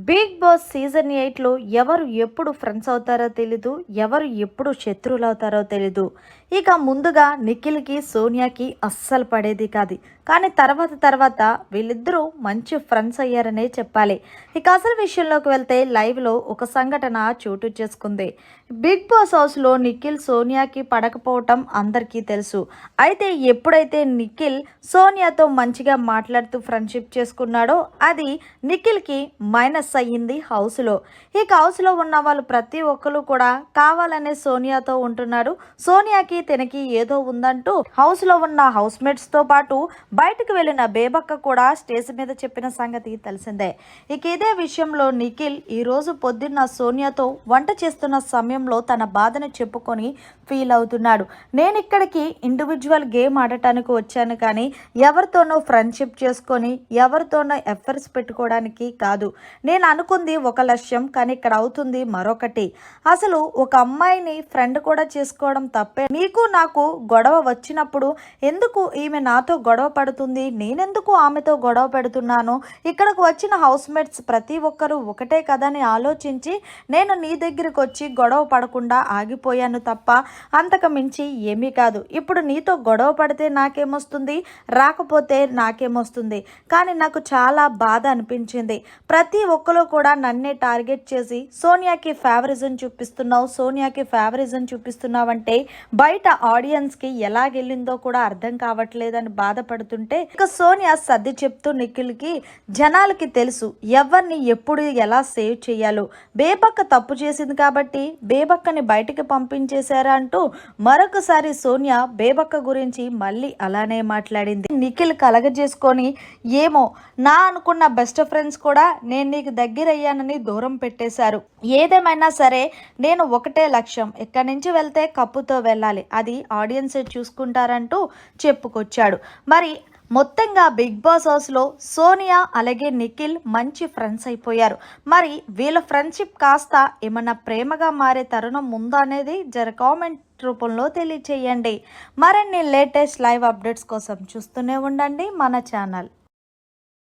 Big boss season 8లో ఎవరు ఎప్పుడు friends అవుతారో తెలీదు, ఎవరు ఎప్పుడు శత్రువులు అవుతారో తెలీదు. ఇక ముందుగా నిఖిల్కి సోనియాకి అస్సలు పడేది కాదు, కానీ తర్వాత వీళ్ళిద్దరూ మంచి ఫ్రెండ్స్ అయ్యారనే చెప్పాలి. ఇక అసలు విషయంలోకి వెళ్తే లైవ్లో ఒక సంఘటన చోటు చేసుకుంది. బిగ్ బాస్ హౌస్లో నిఖిల్ సోనియాకి పడకపోవటం అందరికీ తెలుసు. అయితే ఎప్పుడైతే నిఖిల్ సోనియాతో మంచిగా మాట్లాడుతూ ఫ్రెండ్షిప్ చేసుకున్నాడో అది నిఖిల్కి మైనస్ అయ్యింది హౌస్లో. ఇక హౌస్లో ఉన్న వాళ్ళు ప్రతి ఒక్కరు కూడా కావాలనే సోనియాతో ఉంటున్నారు. సోనియాకి తనకి ఏదో ఉందంటూ హౌస్లో ఉన్న హౌస్ మేట్స్తో పాటు బయటకు వెళ్ళిన బేబక్క కూడా స్టేజ్ మీద చెప్పిన సంగతి తెలిసిందే. ఇక ఇదే విషయంలో నిఖిల్ ఈరోజు పొద్దున్న సోనియాతో వంట చేస్తున్న సమయంలో తన బాధను చెప్పుకొని ఫీల్ అవుతున్నాడు. నేను ఇక్కడికి ఇండివిజువల్ గేమ్ ఆడటానికి వచ్చాను, కానీ ఎవరితోనో ఫ్రెండ్షిప్ చేసుకొని ఎవరితోనో ఎఫర్ట్స్ పెట్టుకోవడానికి కాదు. నేను అనుకుంది ఒక లక్ష్యం, కానీ ఇక్కడ అవుతుంది మరొకటి. అసలు ఒక అమ్మాయిని ఫ్రెండ్ కూడా చేసుకోవడం తప్పే. మీకు నాకు గొడవ వచ్చినప్పుడు ఎందుకు ఈమె నాతో గొడవ పడుతుంది, నేనెందుకు ఆమెతో గొడవ పెడుతున్నాను, ఇక్కడికి వచ్చిన హౌస్ మేట్స్ ప్రతి ఒక్కరూ ఒకటే కదని ఆలోచించి నేను నీ దగ్గరికి వచ్చి గొడవ పడకుండా ఆగిపోయాను తప్ప అంతకు మించి ఏమీ కాదు. ఇప్పుడు నీతో గొడవ పడితే నాకేమొస్తుంది, రాకపోతే నాకేమొస్తుంది, కానీ నాకు చాలా బాధ అనిపించింది. ప్రతి ఒక్కరు కూడా నన్నే టార్గెట్ చేసి సోనియాకి ఫేవరిజం చూపిస్తున్నావు, సోనియాకి ఫేవరిజం చూపిస్తున్నావంటే బయట ఆడియన్స్కి ఎలాగెళ్ళిందో కూడా అర్థం కావట్లేదని బాధపడుతుంటే ఇక సోనియా సర్ది చెప్తూ నిఖిల్కి జనాలకి తెలుసు ఎవరిని ఎప్పుడు ఎలా సేవ్ చేయాలో. బేబక్క తప్పు చేసింది కాబట్టి బేబక్కని బయటికి పంపించేశారా అంటూ మరొకసారి సోనియా బేబక్క గురించి మళ్ళీ అలానే మాట్లాడింది. నిఖిల్ కలగజేసుకొని ఏమో నా అనుకున్న బెస్ట్ ఫ్రెండ్స్ కూడా నేను నీకు దగ్గర అయ్యానని దూరం పెట్టేశారు. ఏదేమైనా సరే నేను ఒకటే లక్ష్యం, ఇక్కడి నుంచి వెళ్తే కప్పుతో వెళ్ళాలి, అది ఆడియన్స్ చూసుకుంటారంటూ చెప్పుకొచ్చాడు. మరి మొత్తంగా బిగ్ బాస్ హౌస్లో సోనియా అలాగే నిఖిల్ మంచి ఫ్రెండ్స్ అయిపోయారు. మరి వీళ్ళ ఫ్రెండ్షిప్ కాస్త ఏమన్నా ప్రేమగా మారే తరుణం ఉందా అనేది కామెంట్ రూపంలో తెలియచేయండి. మరిన్ని లేటెస్ట్ లైవ్ అప్డేట్స్ కోసం చూస్తూనే ఉండండి మన ఛానల్.